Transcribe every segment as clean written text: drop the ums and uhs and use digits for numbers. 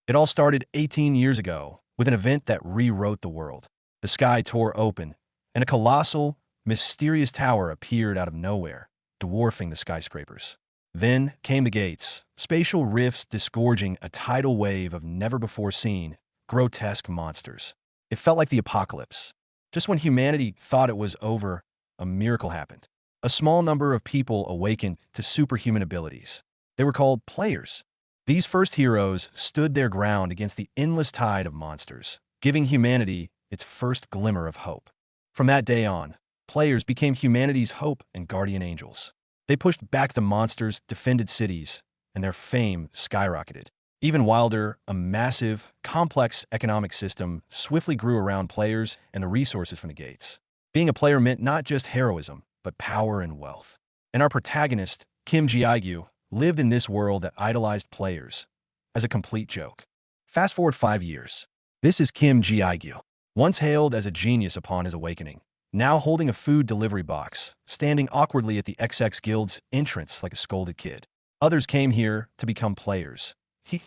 It all started 18 years ago with an event that rewrote the world. The sky tore open, and a colossal, mysterious tower appeared out of nowhere, dwarfing the skyscrapers. Then came the gates, spatial rifts disgorging a tidal wave of never-before-seen, grotesque monsters. It felt like the apocalypse. Just when humanity thought it was over, a miracle happened. A small number of people awakened to superhuman abilities. They were called players. These first heroes stood their ground against the endless tide of monsters, giving humanity its first glimmer of hope. From that day on, players became humanity's hope and guardian angels. They pushed back the monsters, defended cities, and their fame skyrocketed. Even wilder, a massive, complex economic system swiftly grew around players and the resources from the gates. Being a player meant not just heroism, but power and wealth. And our protagonist, Kim Ji-gyu, lived in this world that idolized players as a complete joke. Fast forward 5 years. This is Kim Ji-gyu, once hailed as a genius upon his awakening, now holding a food delivery box, standing awkwardly at the XX Guild's entrance like a scolded kid. Others came here to become players. He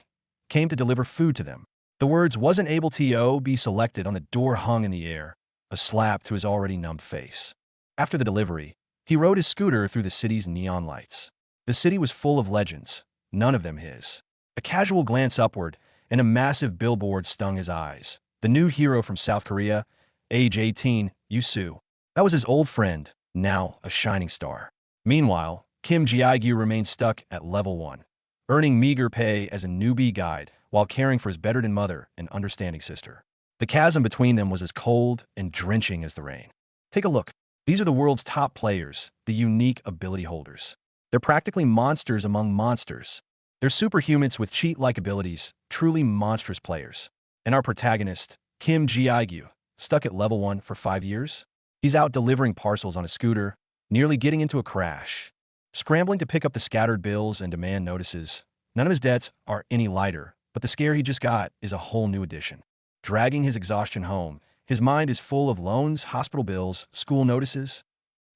came to deliver food to them. The words "wasn't able to be selected" on the door hung in the air, a slap to his already numbed face. After the delivery, he rode his scooter through the city's neon lights. The city was full of legends, none of them his. A casual glance upward, and a massive billboard stung his eyes. The new hero from South Korea, age 18, Yusu. That was his old friend, now a shining star. Meanwhile, Kim Ji-gyu remained stuck at level 1, earning meager pay as a newbie guide while caring for his better-than mother and understanding sister. The chasm between them was as cold and drenching as the rain. Take a look. These are the world's top players, the unique ability holders. They're practically monsters among monsters. They're superhumans with cheat-like abilities, truly monstrous players. And our protagonist, Kim Ji-gyu, stuck at level 1 for 5 years? He's out delivering parcels on a scooter, nearly getting into a crash, scrambling to pick up the scattered bills and demand notices. None of his debts are any lighter, but the scare he just got is a whole new addition. Dragging his exhaustion home, his mind is full of loans, hospital bills, school notices.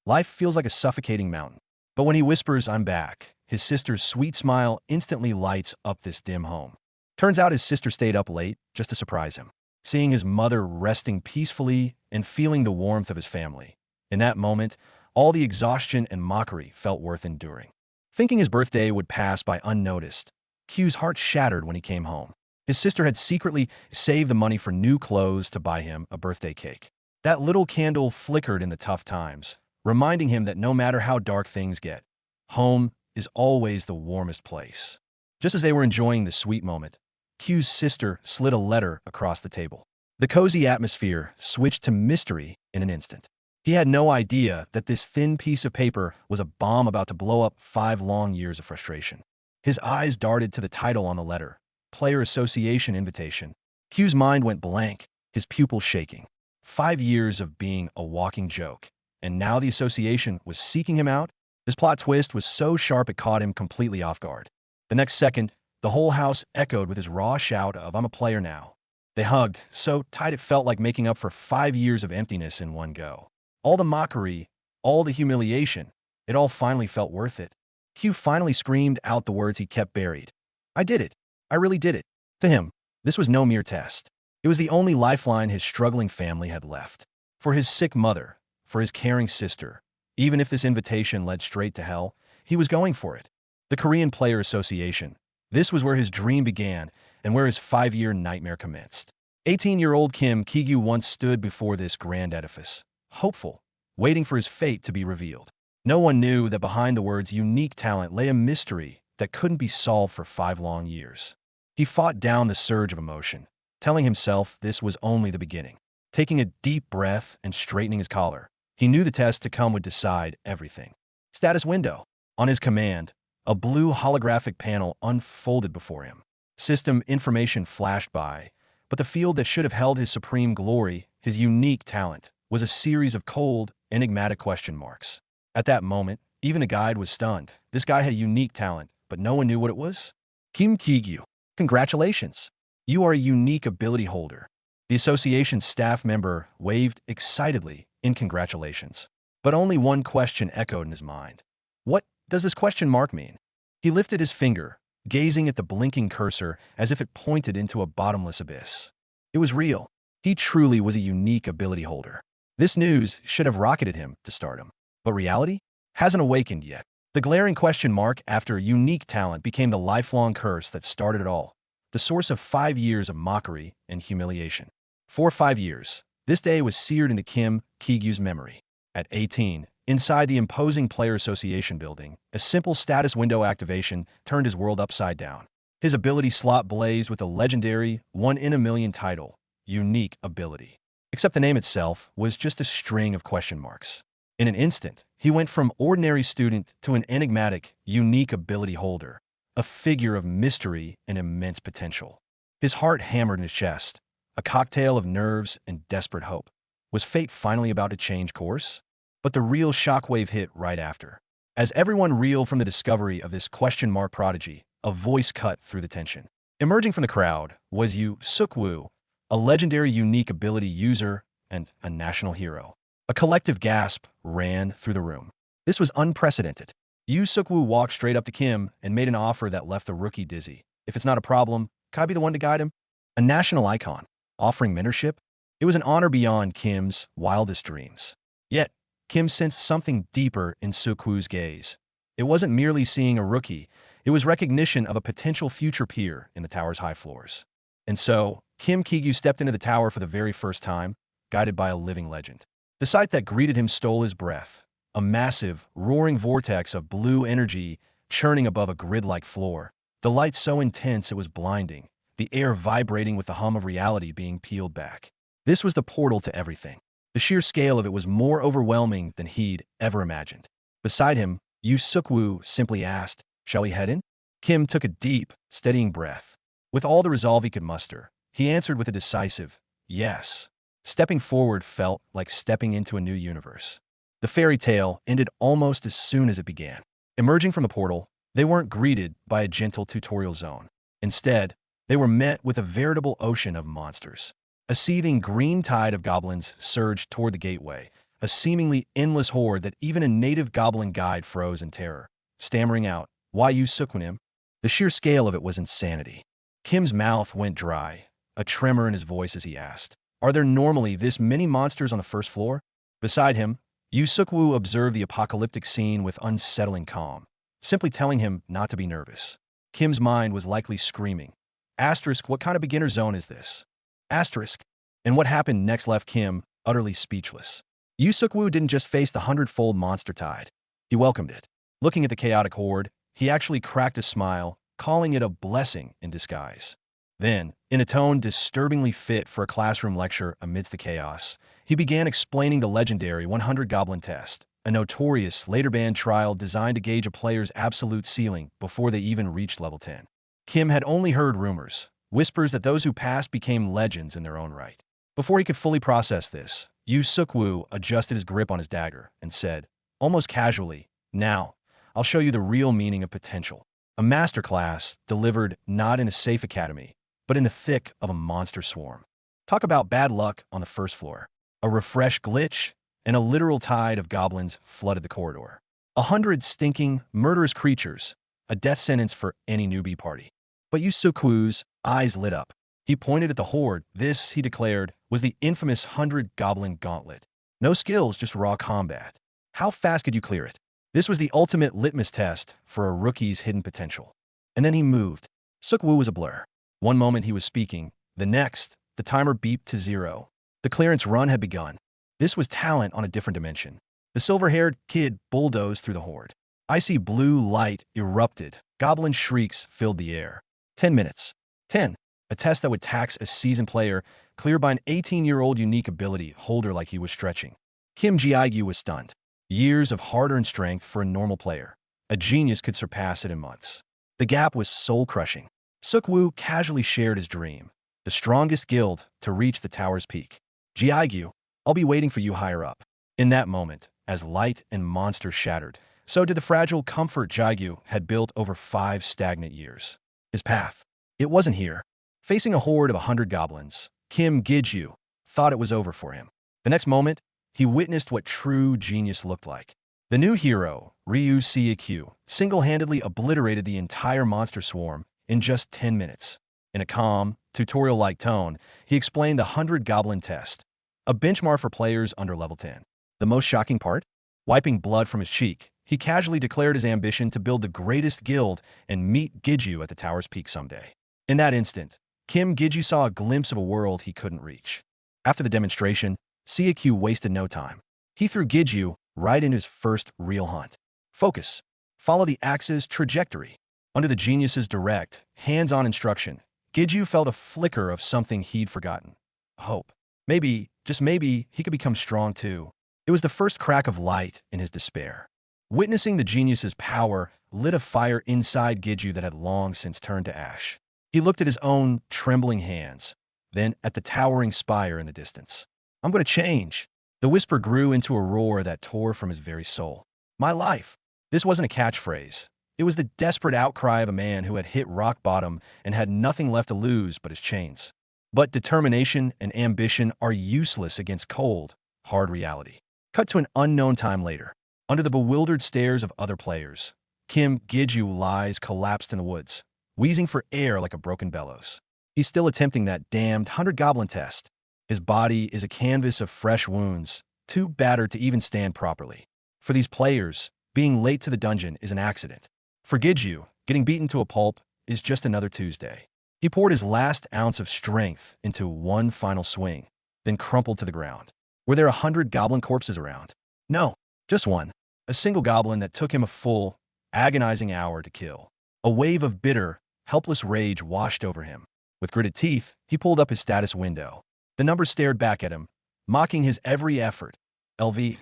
Life feels like a suffocating mountain. But when he whispers, "I'm back," his sister's sweet smile instantly lights up this dim home. Turns out his sister stayed up late just to surprise him, seeing his mother resting peacefully and feeling the warmth of his family. In that moment, all the exhaustion and mockery felt worth enduring. Thinking his birthday would pass by unnoticed, Q's heart shattered when he came home. His sister had secretly saved the money for new clothes to buy him a birthday cake. That little candle flickered in the tough times, reminding him that no matter how dark things get, home is always the warmest place. Just as they were enjoying the sweet moment, Q's sister slid a letter across the table. The cozy atmosphere switched to mystery in an instant. He had no idea that this thin piece of paper was a bomb about to blow up 5 long years of frustration. His eyes darted to the title on the letter, Player Association Invitation. Q's mind went blank, his pupils shaking. 5 years of being a walking joke, and now the association was seeking him out? This plot twist was so sharp it caught him completely off guard. The next second, the whole house echoed with his raw shout of "I'm a player now." They hugged, so tight it felt like making up for 5 years of emptiness in one go. All the mockery, all the humiliation, it all finally felt worth it. Q finally screamed out the words he kept buried. "I did it. I really did it." To him, this was no mere test. It was the only lifeline his struggling family had left. For his sick mother, for his caring sister, even if this invitation led straight to hell, he was going for it. The Korean Player Association. This was where his dream began and where his 5-year nightmare commenced. 18-year-old Kim Ji-gyu once stood before this grand edifice, hopeful, waiting for his fate to be revealed. No one knew that behind the words "unique talent" lay a mystery that couldn't be solved for 5 long years. He fought down the surge of emotion, telling himself this was only the beginning. Taking a deep breath and straightening his collar, he knew the test to come would decide everything. Status window. On his command, a blue holographic panel unfolded before him. System information flashed by, but the field that should have held his supreme glory, his unique talent, was a series of cold, enigmatic question marks. At that moment, even the guide was stunned. This guy had unique talent, but no one knew what it was. "Kim Ji-gyu, congratulations. You are a unique ability holder." The association's staff member waved excitedly in congratulations. But only one question echoed in his mind. What does this question mark mean? He lifted his finger, gazing at the blinking cursor as if it pointed into a bottomless abyss. It was real. He truly was a unique ability holder. This news should have rocketed him to stardom. But reality hasn't awakened yet. The glaring question mark after unique talent became the lifelong curse that started it all, the source of 5 years of mockery and humiliation. For 5 years, this day was seared into Kim Ki-gyu's memory. At 18, inside the imposing Player Association building, a simple status window activation turned his world upside down. His ability slot blazed with a legendary one-in-a-million title, unique ability. Except the name itself was just a string of question marks. In an instant, he went from ordinary student to an enigmatic, unique ability holder, a figure of mystery and immense potential. His heart hammered in his chest, a cocktail of nerves and desperate hope. Was fate finally about to change course? But the real shockwave hit right after. As everyone reeled from the discovery of this question mark prodigy, a voice cut through the tension. Emerging from the crowd was Yu Suk-woo, a legendary unique ability user and a national hero. A collective gasp ran through the room. This was unprecedented. Yu Suk-woo walked straight up to Kim and made an offer that left the rookie dizzy. If it's not a problem, can I be the one to guide him? A national icon, offering mentorship? It was an honor beyond Kim's wildest dreams. Yet, Kim sensed something deeper in Suk-woo's gaze. It wasn't merely seeing a rookie, it was recognition of a potential future peer in the tower's high floors. And so, Kim Ki-gyu stepped into the tower for the very first time, guided by a living legend. The sight that greeted him stole his breath, a massive, roaring vortex of blue energy churning above a grid-like floor. The light so intense it was blinding, the air vibrating with the hum of reality being peeled back. This was the portal to everything. The sheer scale of it was more overwhelming than he'd ever imagined. Beside him, Yu Suk-woo simply asked, "Shall we head in?" Kim took a deep, steadying breath. With all the resolve he could muster, he answered with a decisive, "Yes." Stepping forward felt like stepping into a new universe. The fairy tale ended almost as soon as it began. Emerging from the portal, they weren't greeted by a gentle tutorial zone. Instead, they were met with a veritable ocean of monsters. A seething green tide of goblins surged toward the gateway, a seemingly endless horde that even a native goblin guide froze in terror, stammering out, "Why you Sukwanim?" The sheer scale of it was insanity. Kim's mouth went dry, a tremor in his voice as he asked, "Are there normally this many monsters on the first floor?" Beside him, Yu Suk-woo observed the apocalyptic scene with unsettling calm, simply telling him not to be nervous. Kim's mind was likely screaming, "Asterisk, what kind of beginner zone is this?" Asterisk. And what happened next left Kim utterly speechless. Yu Suk-woo didn't just face the hundredfold monster tide. He welcomed it. Looking at the chaotic horde, he actually cracked a smile, calling it a blessing in disguise. Then, in a tone disturbingly fit for a classroom lecture amidst the chaos, he began explaining the legendary 100 Goblin Test, a notorious later banned trial designed to gauge a player's absolute ceiling before they even reached level 10. Kim had only heard rumors, whispers that those who passed became legends in their own right. Before he could fully process this, Yu Suk-woo adjusted his grip on his dagger and said, almost casually, "Now, I'll show you the real meaning of potential." A masterclass delivered not in a safe academy, but in the thick of a monster swarm. Talk about bad luck on the first floor. A refresh glitch, and a literal tide of goblins flooded the corridor. 100 stinking, murderous creatures, a death sentence for any newbie party. But Yu Suk-woo's eyes lit up. He pointed at the horde. This, he declared, was the infamous 100 Goblin Gauntlet. No skills, just raw combat. How fast could you clear it? This was the ultimate litmus test for a rookie's hidden potential. And then he moved. Suk-woo was a blur. One moment he was speaking, the next, the timer beeped to 0. The clearance run had begun. This was talent on a different dimension. The silver-haired kid bulldozed through the horde. Icy blue light erupted. Goblin shrieks filled the air. 10 minutes. 10. A test that would tax a seasoned player, cleared by an 18-year-old unique ability holder like he was stretching. Kim Ji-gyu was stunned. Years of hard-earned strength for a normal player. A genius could surpass it in months. The gap was soul-crushing. Suk-woo casually shared his dream. The strongest guild to reach the tower's peak. Ji-gyu, I'll be waiting for you higher up. In that moment, as light and monsters shattered, so did the fragile comfort Ji-gyu had built over 5 stagnant years. His path. It wasn't here. Facing a horde of 100 goblins, Kim Ki-gyu thought it was over for him. The next moment, he witnessed what true genius looked like. The new hero, Ryu Seikyu single-handedly obliterated the entire monster swarm in just 10 minutes. In a calm, tutorial-like tone, he explained the 100 Goblin test, a benchmark for players under level 10. The most shocking part? Wiping blood from his cheek, he casually declared his ambition to build the greatest guild and meet Giju at the tower's peak someday. In that instant, Kim Giju saw a glimpse of a world he couldn't reach. After the demonstration, Seikyu wasted no time. He threw Giju right into his first real hunt. Focus. Follow the axe's trajectory. Under the genius's direct, hands-on instruction, Giju felt a flicker of something he'd forgotten. Hope. Maybe, just maybe, he could become strong too. It was the first crack of light in his despair. Witnessing the genius's power lit a fire inside Giju that had long since turned to ash. He looked at his own trembling hands, then at the towering spire in the distance. I'm going to change. The whisper grew into a roar that tore from his very soul. My life. This wasn't a catchphrase. It was the desperate outcry of a man who had hit rock bottom and had nothing left to lose but his chains. But determination and ambition are useless against cold, hard reality. Cut to an unknown time later. Under the bewildered stares of other players, Kim Giju lies collapsed in the woods, wheezing for air like a broken bellows. He's still attempting that damned 100 Goblin test. His body is a canvas of fresh wounds, too battered to even stand properly. For these players, being late to the dungeon is an accident. For Giju, getting beaten to a pulp is just another Tuesday. He poured his last ounce of strength into one final swing, then crumpled to the ground. Were there 100 goblin corpses around? No, just one. A single goblin that took him a full, agonizing hour to kill. A wave of bitter, helpless rage washed over him. With gritted teeth, he pulled up his status window. The number stared back at him, mocking his every effort. LV.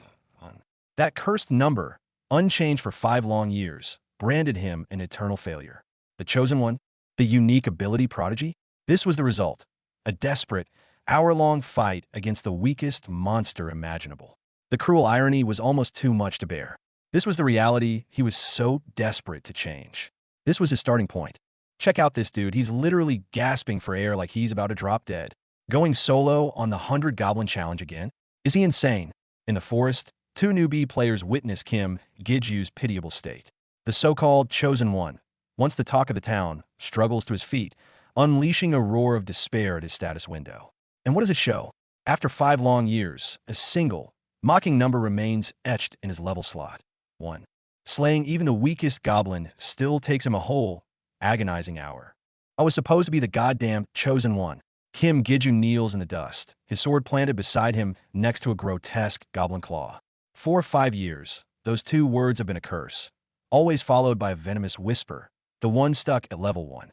That cursed number, unchanged for 5 long years, branded him an eternal failure. The chosen one? The unique ability prodigy? This was the result. A desperate, hour-long fight against the weakest monster imaginable. The cruel irony was almost too much to bear. This was the reality he was so desperate to change. This was his starting point. Check out this dude. He's literally gasping for air like he's about to drop dead. Going solo on the 100 Goblin Challenge again? Is he insane? In the forest, 2 newbie players witness Kim Giju's pitiable state. The so-called chosen one, once the talk of the town, struggles to his feet, unleashing a roar of despair at his status window. And what does it show? After 5 long years, a single, mocking number remains etched in his level slot. 1. Slaying even the weakest goblin still takes him a whole, agonizing hour. I was supposed to be the goddamn chosen one. Kim Giju kneels in the dust, his sword planted beside him next to a grotesque goblin claw. 4 or 5 years, those 2 words have been a curse, always followed by a venomous whisper, the one stuck at level 1.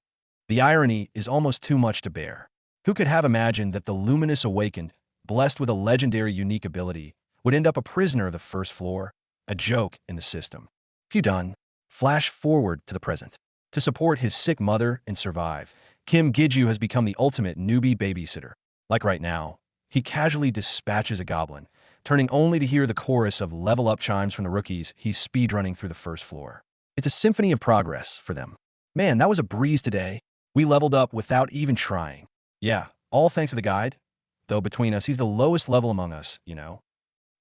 The irony is almost too much to bear. Who could have imagined that the luminous awakened, blessed with a legendary unique ability, would end up a prisoner of the first floor, a joke in the system? Few done. Flash forward to the present. To support his sick mother and survive, Kim Giju has become the ultimate newbie babysitter. Like right now, he casually dispatches a goblin, turning only to hear the chorus of level-up chimes from the rookies he's speedrunning through the first floor. It's a symphony of progress for them. Man, that was a breeze today. We leveled up without even trying. Yeah, all thanks to the guide. Though between us, he's the lowest level among us, you know.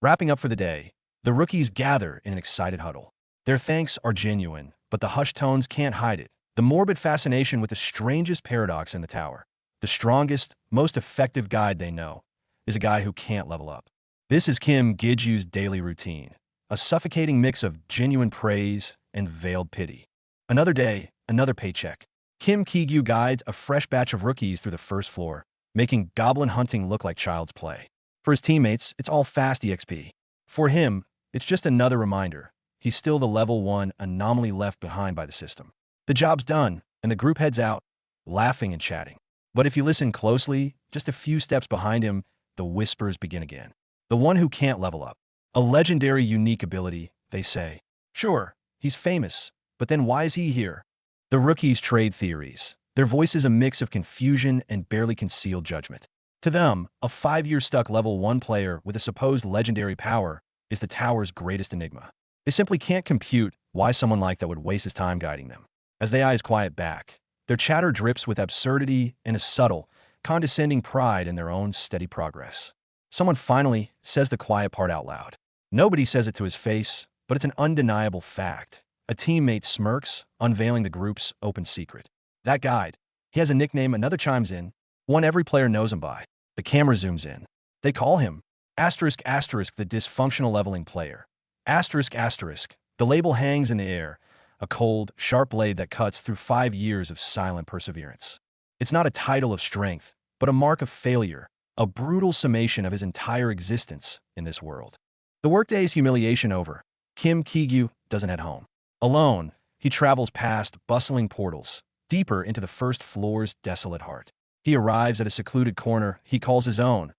Wrapping up for the day, the rookies gather in an excited huddle. Their thanks are genuine, but the hushed tones can't hide it. The morbid fascination with the strangest paradox in the tower. The strongest, most effective guide they know is a guy who can't level up. This is Kim Giju's daily routine, a suffocating mix of genuine praise and veiled pity. Another day, another paycheck. Kim Giju guides a fresh batch of rookies through the first floor, making goblin hunting look like child's play. For his teammates, it's all fast EXP. For him, it's just another reminder. He's still the level 1 anomaly left behind by the system. The job's done, and the group heads out, laughing and chatting. But if you listen closely, just a few steps behind him, the whispers begin again. The one who can't level up. A legendary unique ability, they say. Sure, he's famous, but then why is he here? The rookies trade theories. Their voice is a mix of confusion and barely concealed judgment. To them, a 5-year stuck level 1 player with a supposed legendary power is the tower's greatest enigma. They simply can't compute why someone like that would waste his time guiding them. As they eyes quiet back, their chatter drips with absurdity and a subtle, condescending pride in their own steady progress. Someone finally says the quiet part out loud. Nobody says it to his face, but it's an undeniable fact. A teammate smirks, unveiling the group's open secret. That guide. He has a nickname another chimes in, one every player knows him by. The camera zooms in. They call him asterisk asterisk the dysfunctional leveling player. Asterisk asterisk. The label hangs in the air, a cold, sharp blade that cuts through 5 years of silent perseverance. It's not a title of strength, but a mark of failure, a brutal summation of his entire existence in this world. The workday's humiliation over, Kim Ki-gyu doesn't head home. Alone, he travels past bustling portals, deeper into the first floor's desolate heart. He arrives at a secluded corner he calls his own,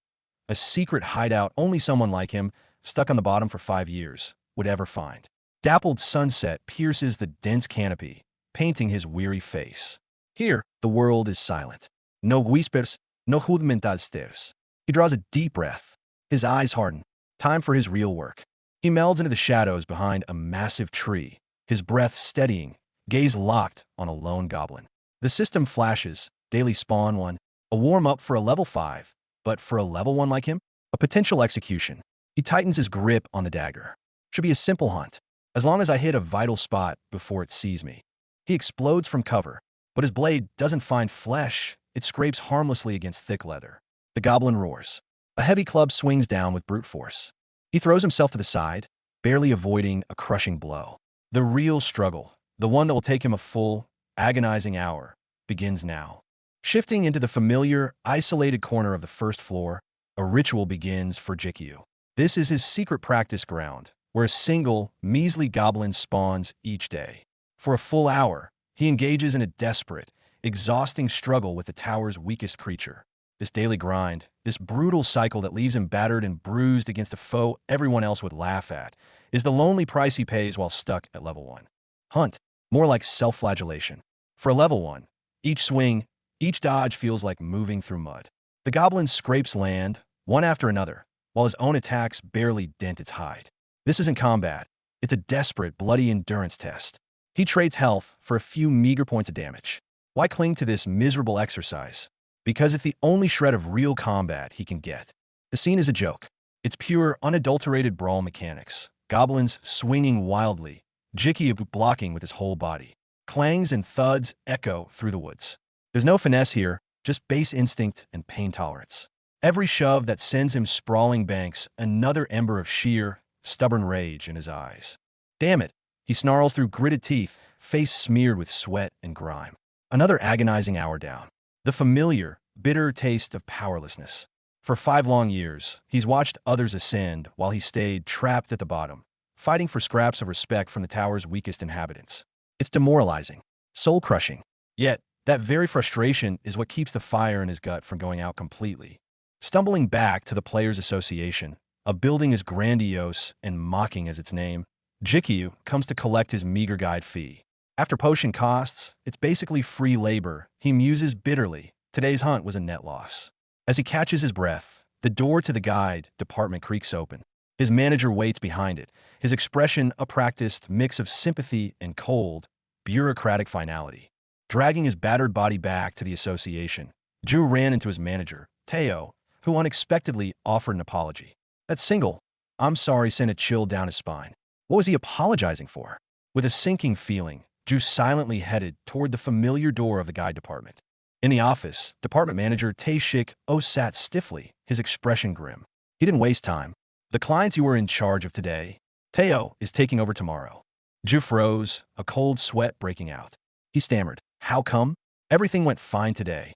a secret hideout only someone like him, stuck on the bottom for 5 years, would ever find. Dappled sunset pierces the dense canopy, painting his weary face. Here, the world is silent. No whispers, no rudimentalsters. He draws a deep breath. His eyes harden. Time for his real work. He melds into the shadows behind a massive tree, his breath steadying, gaze locked on a lone goblin. The system flashes, daily spawn 1, a warm-up for a level 5, but for a level 1 like him, a potential execution. He tightens his grip on the dagger. Should be a simple hunt, as long as I hit a vital spot before it sees me. He explodes from cover, but his blade doesn't find flesh, it scrapes harmlessly against thick leather. The goblin roars. A heavy club swings down with brute force. He throws himself to the side, barely avoiding a crushing blow. The real struggle, the one that will take him a full, agonizing hour, begins now. Shifting into the familiar, isolated corner of the first floor, a ritual begins for Jikyu. This is his secret practice ground, where a single, measly goblin spawns each day. For a full hour, he engages in a desperate, exhausting struggle with the tower's weakest creature. This daily grind, this brutal cycle that leaves him battered and bruised against a foe everyone else would laugh at, is the lonely price he pays while stuck at level 1. Hunt, more like self-flagellation. For a level 1, each swing, each dodge feels like moving through mud. The goblin scrapes land, one after another, while his own attacks barely dent its hide. This isn't combat. It's a desperate, bloody endurance test. He trades health for a few meager points of damage. Why cling to this miserable exercise? Because it's the only shred of real combat he can get. The scene is a joke. It's pure, unadulterated brawl mechanics. Goblins swinging wildly, Jikyu blocking with his whole body. Clangs and thuds echo through the woods. There's no finesse here, just base instinct and pain tolerance. Every shove that sends him sprawling banks another ember of sheer, stubborn rage in his eyes. Damn it, he snarls through gritted teeth, face smeared with sweat and grime. Another agonizing hour down. The familiar, bitter taste of powerlessness. For 5 long years, he's watched others ascend while he stayed trapped at the bottom, fighting for scraps of respect from the tower's weakest inhabitants. It's demoralizing, soul-crushing. Yet, that very frustration is what keeps the fire in his gut from going out completely. Stumbling back to the Players' Association, a building as grandiose and mocking as its name, Jikyu comes to collect his meager guide fee. After potion costs, it's basically free labor. He muses bitterly. Today's hunt was a net loss. As he catches his breath, the door to the guide department creaks open. His manager waits behind it, his expression a practiced mix of sympathy and cold, bureaucratic finality. Dragging his battered body back to the association, Drew ran into his manager, Teo, who unexpectedly offered an apology. That single, "I'm sorry," sent a chill down his spine. What was he apologizing for? With a sinking feeling, Drew silently headed toward the familiar door of the guide department. In the office, department manager Tae-shik Oh sat stiffly, his expression grim. He didn't waste time. The clients you were in charge of today, Teo is taking over tomorrow. Drew froze, a cold sweat breaking out. He stammered, "How come? Everything went fine today."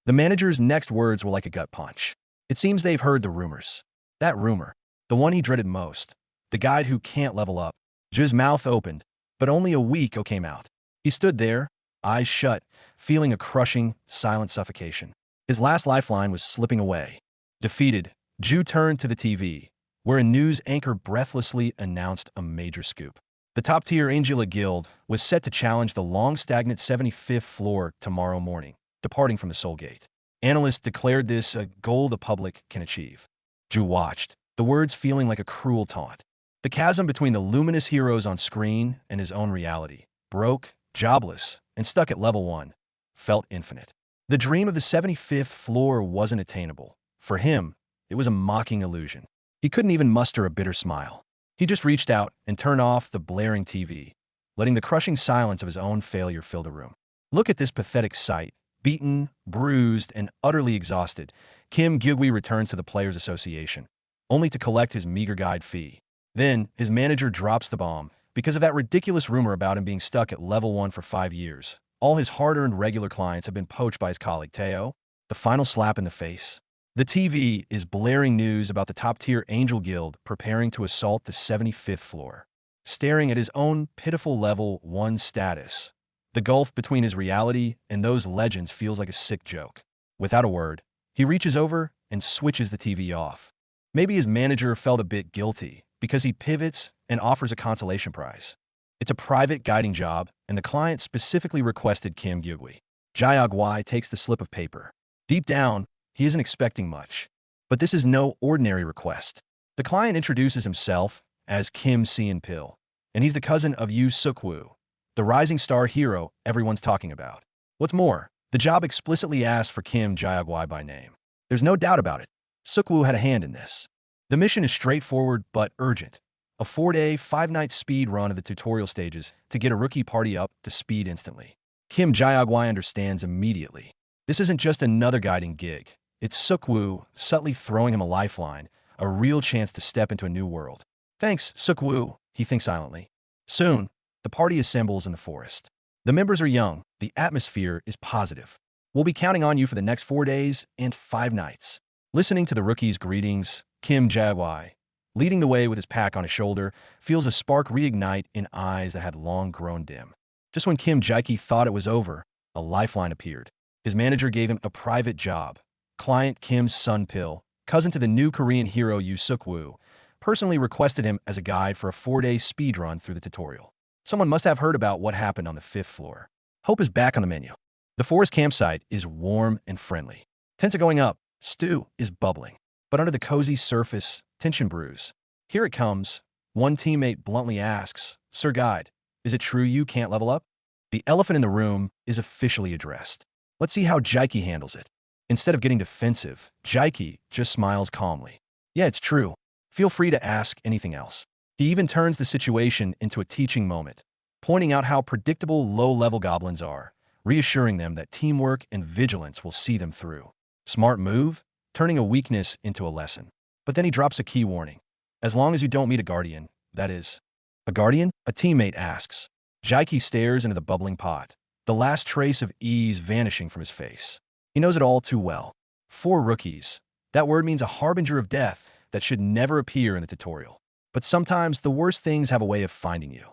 The manager's next words were like a gut punch. It seems they've heard the rumors. That rumor, the one he dreaded most, the guide who can't level up. Drew's mouth opened, but only a weak O came out. He stood there, eyes shut, feeling a crushing, silent suffocation. His last lifeline was slipping away. Defeated, Drew turned to the TV, where a news anchor breathlessly announced a major scoop. The top-tier Angela Guild was set to challenge the long-stagnant 75th floor tomorrow morning, departing from the Soul Gate. Analysts declared this a goal the public can achieve. Drew watched, the words feeling like a cruel taunt. The chasm between the luminous heroes on screen and his own reality, broke, jobless, and stuck at level 1, felt infinite. The dream of the 75th floor wasn't attainable. For him, it was a mocking illusion. He couldn't even muster a bitter smile. He just reached out and turned off the blaring TV, letting the crushing silence of his own failure fill the room. Look at this pathetic sight. Beaten, bruised, and utterly exhausted, Kim Gyugwi returns to the Players Association, only to collect his meager guide fee. Then, his manager drops the bomb because of that ridiculous rumor about him being stuck at level 1 for 5 years. All his hard-earned regular clients have been poached by his colleague Teo. The final slap in the face. The TV is blaring news about the top-tier Angel Guild preparing to assault the 75th floor. Staring at his own pitiful level 1 status, the gulf between his reality and those legends feels like a sick joke. Without a word, he reaches over and switches the TV off. Maybe his manager felt a bit guilty because he pivots and offers a consolation prize. It's a private guiding job, and the client specifically requested Kim Gyugwi. Jae-gwai takes the slip of paper. Deep down, he isn't expecting much. But this is no ordinary request. The client introduces himself as Kim Seon-pil, and he's the cousin of Yoo Suk-woo, the rising star hero everyone's talking about. What's more, the job explicitly asked for Kim Jae-gwai by name. There's no doubt about it. Suk-woo had a hand in this. The mission is straightforward but urgent. A 4-day, 5-night speed run of the tutorial stages to get a rookie party up to speed instantly. Kim Jae-gwai understands immediately. This isn't just another guiding gig. It's Suk-woo subtly throwing him a lifeline, a real chance to step into a new world. Thanks, Suk-woo, he thinks silently. Soon, the party assembles in the forest. The members are young. The atmosphere is positive. We'll be counting on you for the next 4 days and 5 nights. Listening to the rookies' greetings, Kim Jae-gwai, leading the way with his pack on his shoulder, feels a spark reignite in eyes that had long grown dim. Just when Kim Jae-ki thought it was over, a lifeline appeared. His manager gave him a private job. Client Kim Seon-pil, cousin to the new Korean hero Yoo Suk-woo, personally requested him as a guide for a 4-day speed run through the tutorial. Someone must have heard about what happened on the 5th floor. Hope is back on the menu. The forest campsite is warm and friendly. Tents are going up. Stew is bubbling. But under the cozy surface, tension brews. Here it comes. One teammate bluntly asks, "Sir Guide, is it true you can't level up?" The elephant in the room is officially addressed. Let's see how Jaiki handles it. Instead of getting defensive, Jaiki just smiles calmly. Yeah, it's true. Feel free to ask anything else. He even turns the situation into a teaching moment, pointing out how predictable low-level goblins are, reassuring them that teamwork and vigilance will see them through. Smart move, turning a weakness into a lesson. But then he drops a key warning. As long as you don't meet a guardian, that is. A guardian? A teammate asks. Jaiki stares into the bubbling pot, the last trace of ease vanishing from his face. He knows it all too well. 4 rookies. That word means a harbinger of death that should never appear in the tutorial. But sometimes the worst things have a way of finding you.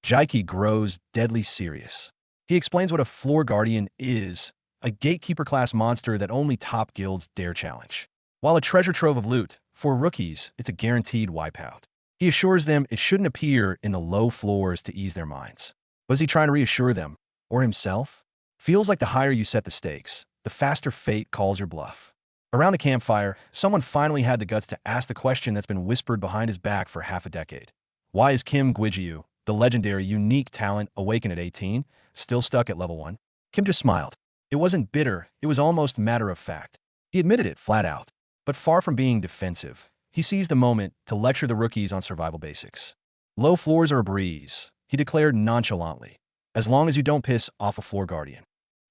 Jaiki grows deadly serious. He explains what a floor guardian is, a gatekeeper-class monster that only top guilds dare challenge. While a treasure trove of loot, for rookies, it's a guaranteed wipeout. He assures them it shouldn't appear in the low floors to ease their minds. Was he trying to reassure them? Or himself? Feels like the higher you set the stakes, the faster fate calls your bluff. Around the campfire, someone finally had the guts to ask the question that's been whispered behind his back for half a decade. Why is Kim Gyugwi, the legendary unique talent awakened at 18, still stuck at level 1? Kim just smiled. It wasn't bitter, it was almost matter of fact. He admitted it flat out. But far from being defensive, he seized the moment to lecture the rookies on survival basics. Low floors are a breeze, he declared nonchalantly, as long as you don't piss off a floor guardian.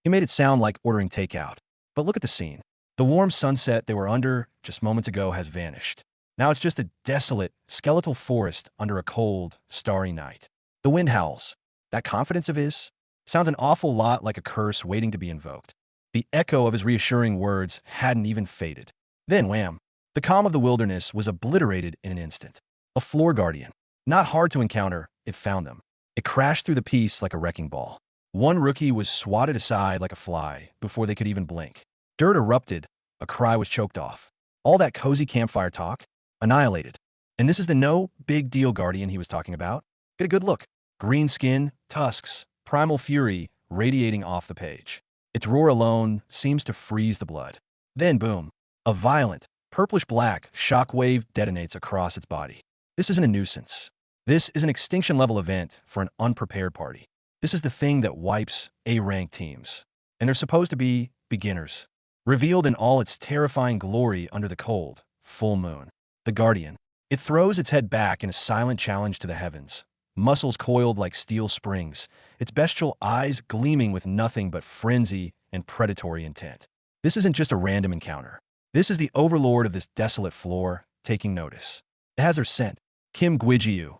He made it sound like ordering takeout. But look at the scene. The warm sunset they were under just moments ago has vanished. Now it's just a desolate, skeletal forest under a cold, starry night. The wind howls. That confidence of his sounds an awful lot like a curse waiting to be invoked. The echo of his reassuring words hadn't even faded. Then wham! The calm of the wilderness was obliterated in an instant. A floor guardian. Not hard to encounter, it found them. It crashed through the peace like a wrecking ball. One rookie was swatted aside like a fly before they could even blink. Dirt erupted, a cry was choked off. All that cozy campfire talk, annihilated. And this is the no big deal guardian he was talking about. Get a good look. Green skin, tusks, primal fury radiating off the page. Its roar alone seems to freeze the blood. Then boom, a violent, purplish-black shockwave detonates across its body. This isn't a nuisance. This is an extinction-level event for an unprepared party. This is the thing that wipes A-rank teams. And they're supposed to be beginners. Revealed in all its terrifying glory under the cold, full moon. The Guardian. It throws its head back in a silent challenge to the heavens, muscles coiled like steel springs, its bestial eyes gleaming with nothing but frenzy and predatory intent. This isn't just a random encounter. This is the overlord of this desolate floor taking notice. It has her scent, Kim Guijiu.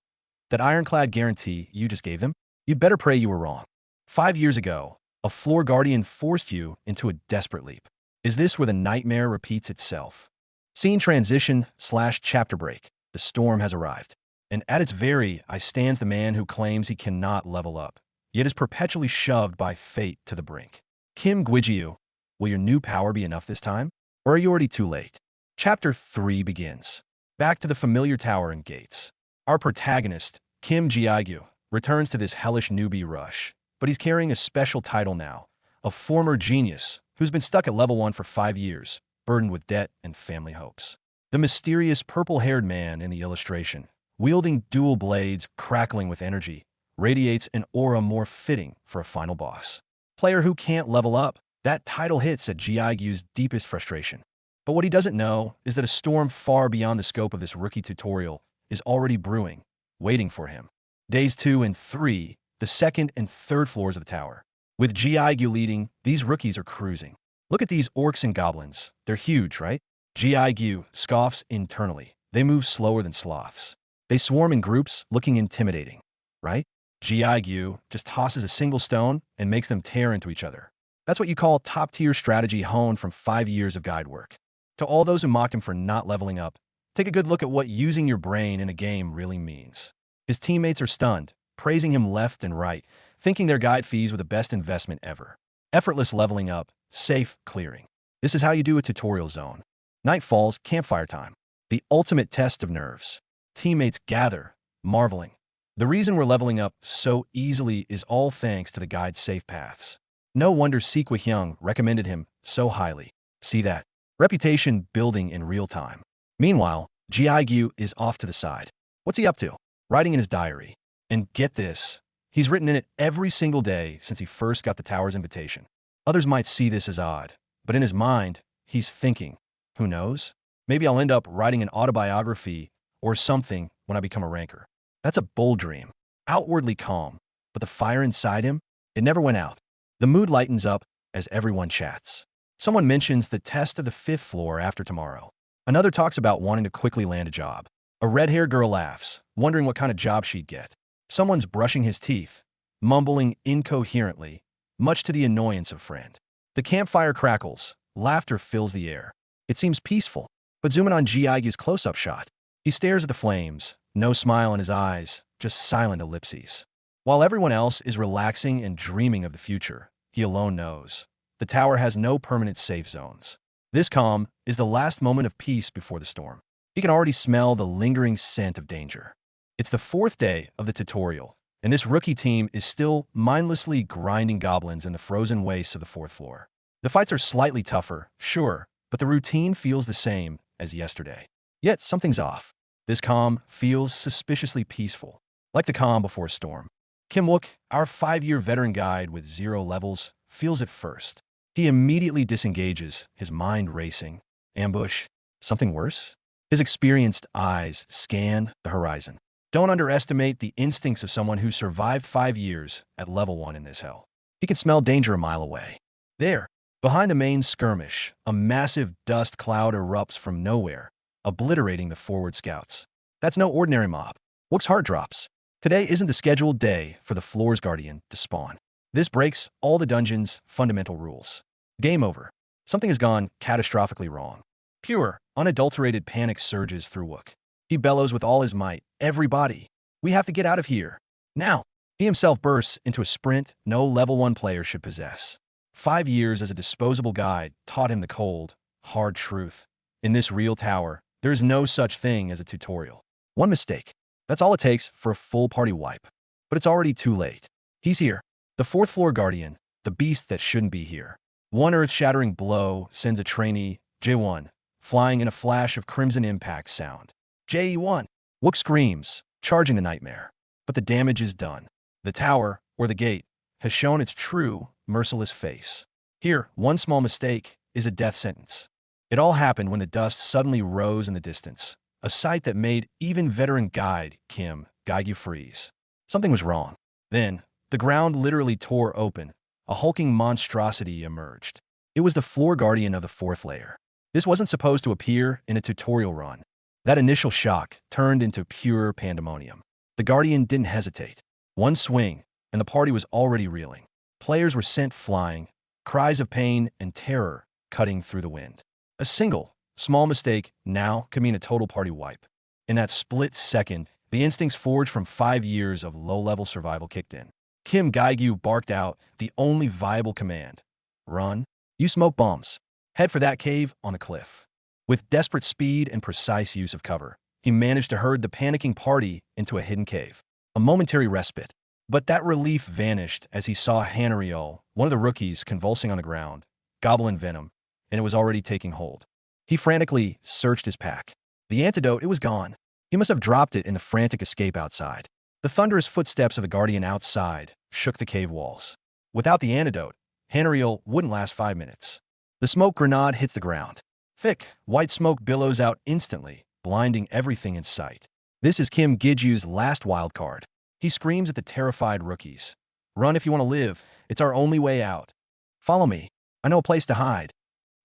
That ironclad guarantee you just gave them? You'd better pray you were wrong. 5 years ago, a floor guardian forced you into a desperate leap. Is this where the nightmare repeats itself? Scene transition / chapter break. The storm has arrived. And at its very eye stands the man who claims he cannot level up, yet is perpetually shoved by fate to the brink. Kim Guijiu, will your new power be enough this time? Or are you already too late? Chapter 3 begins. Back to the familiar tower and gates. Our protagonist, Kim Ji-gyu, returns to this hellish newbie rush, but he's carrying a special title now, a former genius who's been stuck at level 1 for 5 years, burdened with debt and family hopes. The mysterious purple-haired man in the illustration, wielding dual blades, crackling with energy, radiates an aura more fitting for a final boss. Player who can't level up, that title hits at Ji-gyu's deepest frustration. But what he doesn't know is that a storm far beyond the scope of this rookie tutorial is already brewing, waiting for him. Days 2 and 3, the second and third floors of the tower. With Ji-gyu leading, these rookies are cruising. Look at these orcs and goblins. They're huge, right? Ji-gyu scoffs internally. They move slower than sloths. They swarm in groups, looking intimidating, right? Ji-gyu just tosses a single stone and makes them tear into each other. That's what you call top-tier strategy honed from 5 years of guide work. To all those who mock him for not leveling up, take a good look at what using your brain in a game really means. His teammates are stunned, praising him left and right, thinking their guide fees were the best investment ever. Effortless leveling up, safe clearing. This is how you do a tutorial zone. Night falls, campfire time. The ultimate test of nerves. Teammates gather, marveling. The reason we're leveling up so easily is all thanks to the guide's safe paths. No wonder Sequa Hyung recommended him so highly. See that? Reputation building in real time. Meanwhile, Ji-gyu is off to the side. What's he up to? Writing in his diary. And get this, he's written in it every single day since he first got the tower's invitation. Others might see this as odd, but in his mind, he's thinking, who knows? Maybe I'll end up writing an autobiography or something when I become a ranker. That's a bold dream. Outwardly calm, but the fire inside him, it never went out. The mood lightens up as everyone chats. Someone mentions the test of the 5th floor after tomorrow. Another talks about wanting to quickly land a job. A red-haired girl laughs, wondering what kind of job she'd get. Someone's brushing his teeth, mumbling incoherently, much to the annoyance of friend. The campfire crackles, laughter fills the air. It seems peaceful, but zoom in on Ji-gyu's close-up shot. He stares at the flames, no smile in his eyes, just silent ellipses. While everyone else is relaxing and dreaming of the future, he alone knows. The tower has no permanent safe zones. This calm is the last moment of peace before the storm. He can already smell the lingering scent of danger. It's the 4th day of the tutorial, and this rookie team is still mindlessly grinding goblins in the frozen wastes of the 4th floor. The fights are slightly tougher, sure, but the routine feels the same as yesterday. Yet something's off. This calm feels suspiciously peaceful, like the calm before a storm. Kim Wook, our 5-year veteran guide with 0 levels, feels it first. He immediately disengages, his mind racing. Ambush? Something worse? His experienced eyes scan the horizon. Don't underestimate the instincts of someone who survived 5 years at level 1 in this hell. He can smell danger a mile away. There, behind the main skirmish, a massive dust cloud erupts from nowhere, obliterating the forward scouts. That's no ordinary mob. Wook's heart drops. Today isn't the scheduled day for the floor's guardian to spawn. This breaks all the dungeon's fundamental rules. Game over. Something has gone catastrophically wrong. Pure, unadulterated panic surges through Wook. He bellows with all his might, everybody. We have to get out of here. Now. He himself bursts into a sprint no level 1 player should possess. 5 years as a disposable guide taught him the cold, hard truth. In this real tower, there is no such thing as a tutorial. One mistake. That's all it takes for a full party wipe. But it's already too late. He's here. The 4th floor guardian, the beast that shouldn't be here. One earth-shattering blow sends a trainee, J1, flying in a flash of crimson impact sound. JE1. Wook screams, charging the nightmare. But the damage is done. The tower, or the gate, has shown its true, merciless face. Here, one small mistake is a death sentence. It all happened when the dust suddenly rose in the distance, a sight that made even veteran guide Kim Gaigyu freeze. Something was wrong. Then, the ground literally tore open. A hulking monstrosity emerged. It was the floor guardian of the fourth layer. This wasn't supposed to appear in a tutorial run. That initial shock turned into pure pandemonium. The guardian didn't hesitate. One swing, and the party was already reeling. Players were sent flying, cries of pain and terror cutting through the wind. A single, small mistake now could mean a total party wipe. In that split second, the instincts forged from 5 years of low-level survival kicked in. Kim Gaigyu barked out the only viable command. Run. You smoke bombs. Head for that cave on the cliff. With desperate speed and precise use of cover, he managed to herd the panicking party into a hidden cave. A momentary respite. But that relief vanished as he saw Hanariel, one of the rookies, convulsing on the ground, gobbling venom, and it was already taking hold. He frantically searched his pack. The antidote, it was gone. He must have dropped it in the frantic escape outside. The thunderous footsteps of the guardian outside shook the cave walls. Without the antidote, Hanariel wouldn't last 5 minutes. The smoke grenade hits the ground. Thick, white smoke billows out instantly, blinding everything in sight. This is Kim Gaegyu's last wild card. He screams at the terrified rookies. Run if you want to live. It's our only way out. Follow me. I know a place to hide.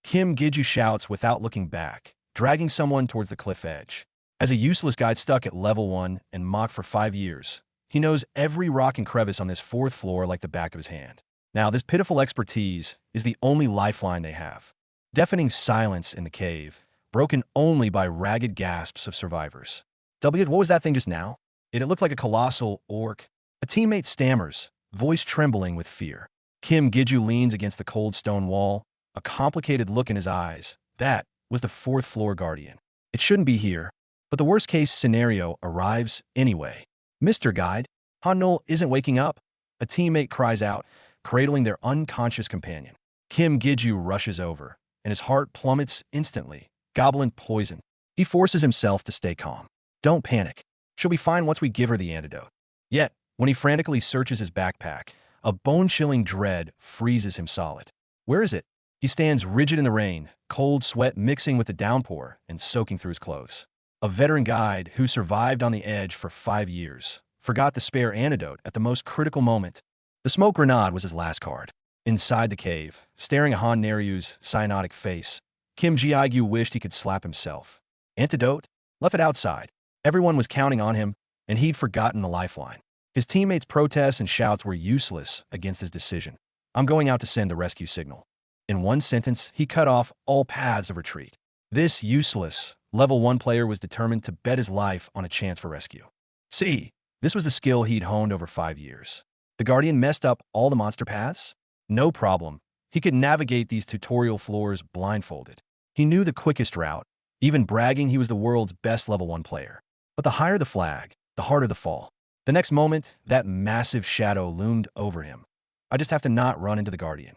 Kim Gaegyu shouts without looking back, dragging someone towards the cliff edge. As a useless guide stuck at level 1 and mocked for 5 years, he knows every rock and crevice on this 4th floor like the back of his hand. Now, this pitiful expertise is the only lifeline they have. Deafening silence in the cave, broken only by ragged gasps of survivors. What was that thing just now? It looked like a colossal orc. A teammate stammers, voice trembling with fear. Kim Gaegyu leans against the cold stone wall, a complicated look in his eyes. That was the 4th floor guardian. It shouldn't be here, but the worst-case scenario arrives anyway. Mr. Guide, Han-Nul isn't waking up. A teammate cries out, cradling their unconscious companion. Kim Gaegyu rushes over, and his heart plummets instantly, gobbling poison. He forces himself to stay calm. Don't panic. She'll be fine once we give her the antidote. Yet, when he frantically searches his backpack, a bone-chilling dread freezes him solid. Where is it? He stands rigid in the rain, cold sweat mixing with the downpour and soaking through his clothes. A veteran guide who survived on the edge for 5 years forgot the spare antidote at the most critical moment. The smoke grenade was his last card. Inside the cave, staring at Han Naryu's cyanotic face, Kim Gaegyu wished he could slap himself. Antidote? Left it outside. Everyone was counting on him, and he'd forgotten the lifeline. His teammates' protests and shouts were useless against his decision. I'm going out to send the rescue signal. In one sentence, he cut off all paths of retreat. This useless, level 1 player was determined to bet his life on a chance for rescue. See, this was the skill he'd honed over 5 years. The Guardian messed up all the monster paths? No problem. He could navigate these tutorial floors blindfolded. He knew the quickest route, even bragging he was the world's best level 1 player. But the higher the flag, the harder the fall. The next moment, that massive shadow loomed over him. I just have to not run into the Guardian.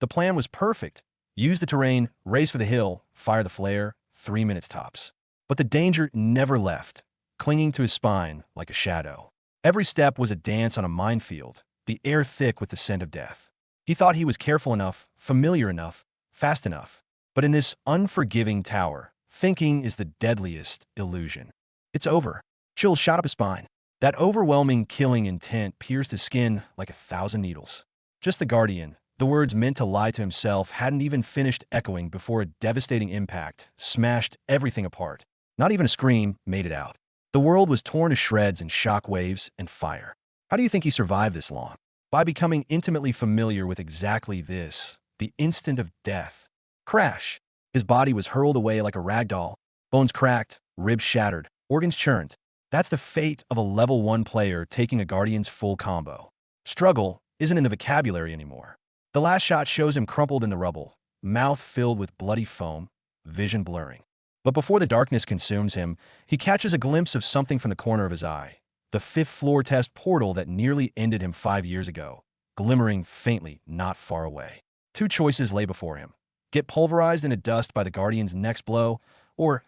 The plan was perfect. Use the terrain, race for the hill, fire the flare, 3 minutes tops. But the danger never left, clinging to his spine like a shadow. Every step was a dance on a minefield, the air thick with the scent of death. He thought he was careful enough, familiar enough, fast enough. But in this unforgiving tower, thinking is the deadliest illusion. It's over. Chill shot up his spine. That overwhelming killing intent pierced his skin like 1,000 needles. Just the Guardian, the words meant to lie to himself, hadn't even finished echoing before a devastating impact smashed everything apart. Not even a scream made it out. The world was torn to shreds in shock waves and fire. How do you think he survived this long? By becoming intimately familiar with exactly this, the instant of death. Crash! His body was hurled away like a rag doll. Bones cracked, ribs shattered, organs churned. That's the fate of a level 1 player taking a Guardian's full combo. Struggle isn't in the vocabulary anymore. The last shot shows him crumpled in the rubble, mouth filled with bloody foam, vision blurring. But before the darkness consumes him, he catches a glimpse of something from the corner of his eye. The 5th floor test portal that nearly ended him 5 years ago, glimmering faintly not far away. 2 choices lay before him. Get pulverized into dust by the Guardian's next blow, or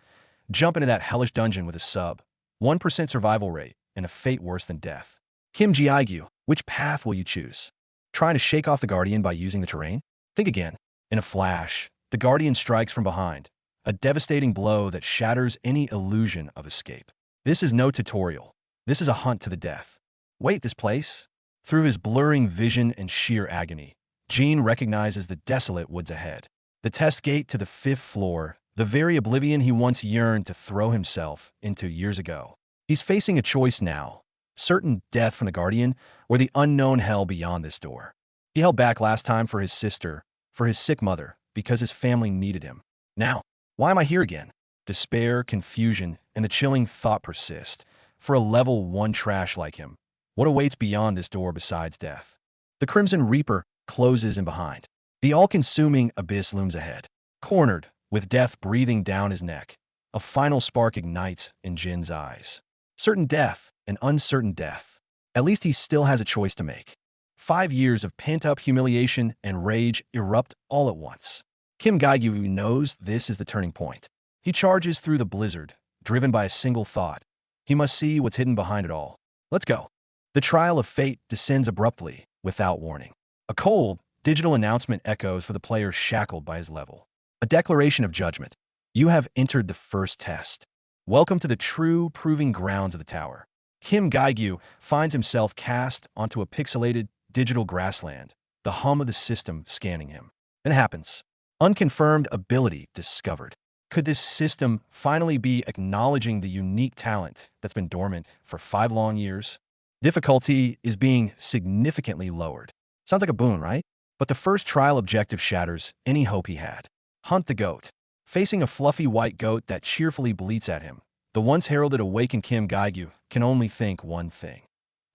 jump into that hellish dungeon with a sub. 1% survival rate, and a fate worse than death. Kim Gaegyu, which path will you choose? Trying to shake off the Guardian by using the terrain? Think again. In a flash, the Guardian strikes from behind, a devastating blow that shatters any illusion of escape. This is no tutorial. This is a hunt to the death. Wait, this place? Through his blurring vision and sheer agony, Gene recognizes the desolate woods ahead. The test gate to the 5th floor, the very oblivion he once yearned to throw himself into years ago. He's facing a choice now: certain death from the Guardian, or the unknown hell beyond this door. He held back last time for his sister, for his sick mother, because his family needed him. Now, why am I here again? Despair, confusion, and the chilling thought persist. For a level 1 trash like him, what awaits beyond this door besides death? The Crimson Reaper closes in behind. The all-consuming abyss looms ahead. Cornered, with death breathing down his neck, a final spark ignites in Jin's eyes. Certain death, an uncertain death. At least he still has a choice to make. 5 years of pent-up humiliation and rage erupt all at once. Kim Gaigyu knows this is the turning point. He charges through the blizzard, driven by a single thought. He must see what's hidden behind it all. Let's go. The trial of fate descends abruptly, without warning. A cold, digital announcement echoes for the player shackled by his level. A declaration of judgment. You have entered the first test. Welcome to the true proving grounds of the tower. Kim Gaigyu finds himself cast onto a pixelated, digital grassland, the hum of the system scanning him. It happens. Unconfirmed ability discovered. Could this system finally be acknowledging the unique talent that's been dormant for 5 long years? Difficulty is being significantly lowered. Sounds like a boon, right? But the first trial objective shatters any hope he had. Hunt the goat. Facing a fluffy white goat that cheerfully bleats at him, the once heralded awakened Kim Gaigyu can only think one thing.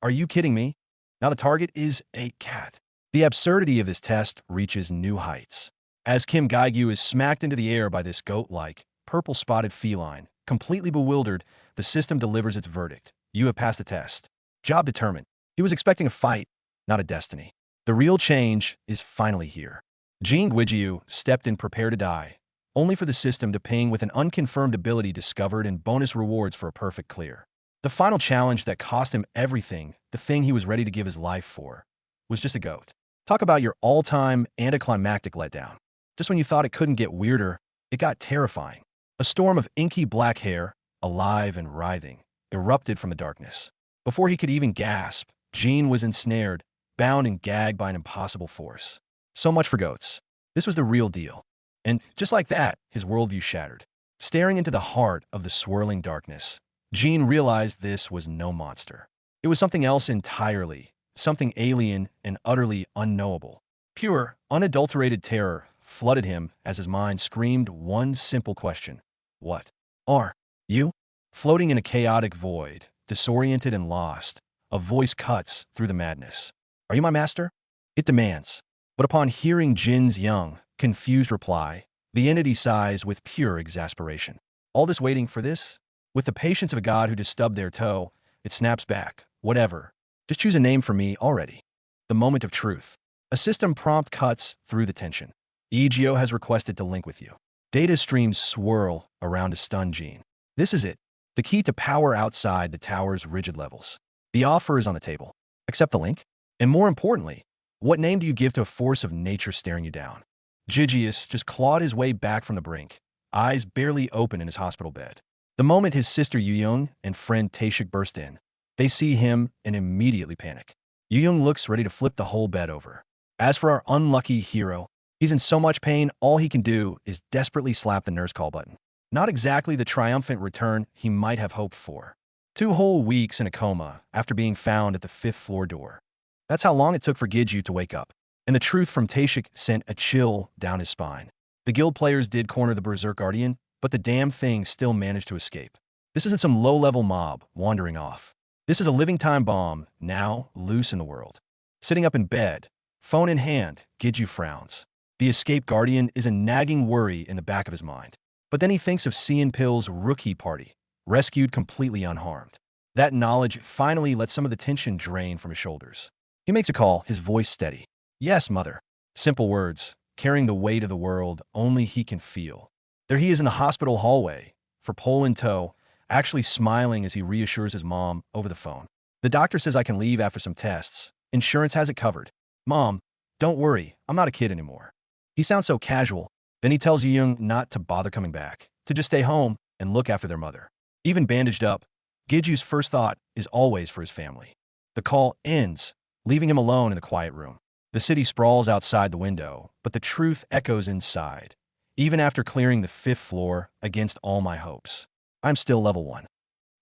Are you kidding me? Now the target is a cat. The absurdity of this test reaches new heights. As Kim Gaigyu is smacked into the air by this goat-like, purple-spotted feline, completely bewildered, the system delivers its verdict. You have passed the test. Job determined. He was expecting a fight, not a destiny. The real change is finally here. Jin Guijiu stepped in prepared to die, only for the system to ping with an unconfirmed ability discovered and bonus rewards for a perfect clear. The final challenge that cost him everything, the thing he was ready to give his life for, was just a goat. Talk about your all-time anticlimactic letdown. Just when you thought it couldn't get weirder, it got terrifying. A storm of inky black hair, alive and writhing, erupted from the darkness. Before he could even gasp, Gene was ensnared, bound and gagged by an impossible force. So much for goats. This was the real deal. And just like that, his worldview shattered. Staring into the heart of the swirling darkness, Gene realized this was no monster. It was something else entirely, something alien and utterly unknowable. Pure, unadulterated terror flooded him as his mind screamed one simple question. What are you? Floating in a chaotic void, disoriented and lost, a voice cuts through the madness. Are you my master? It demands. But upon hearing Jin's young, confused reply, the entity sighs with pure exasperation. All this waiting for this? With the patience of a god who just stubbed their toe, it snaps back. Whatever. Just choose a name for me already. The moment of truth. A system prompt cuts through the tension. EGO has requested to link with you. Data streams swirl around a stunned Gene. This is it. The key to power outside the tower's rigid levels. The offer is on the table. Accept the link? And more importantly, what name do you give to a force of nature staring you down? Gigius just clawed his way back from the brink, eyes barely open in his hospital bed. The moment his sister Yuyong and friend Taeshik burst in, they see him and immediately panic. Yuyong looks ready to flip the whole bed over. As for our unlucky hero, he's in so much pain, all he can do is desperately slap the nurse call button. Not exactly the triumphant return he might have hoped for. 2 whole weeks in a coma after being found at the 5th floor door. That's how long it took for Giju to wake up. And the truth from Taeshik sent a chill down his spine. The guild players did corner the Berserk Guardian, but the damn thing still managed to escape. This isn't some low-level mob wandering off. This is a living time bomb, now loose in the world. Sitting up in bed, phone in hand, Giju frowns. The escaped Guardian is a nagging worry in the back of his mind. But then he thinks of Cian Pill's rookie party, rescued completely unharmed. That knowledge finally lets some of the tension drain from his shoulders. He makes a call, his voice steady. Yes, mother. Simple words, carrying the weight of the world only he can feel. There he is in the hospital hallway, for pole in tow, actually smiling as he reassures his mom over the phone. The doctor says I can leave after some tests. Insurance has it covered. Mom, don't worry, I'm not a kid anymore. He sounds so casual, Then he tells Young not to bother coming back, to just stay home and look after their mother. Even bandaged up, Giju's first thought is always for his family. The call ends, leaving him alone in the quiet room. The city sprawls outside the window, but the truth echoes inside. Even after clearing the 5th floor against all my hopes, I'm still level 1.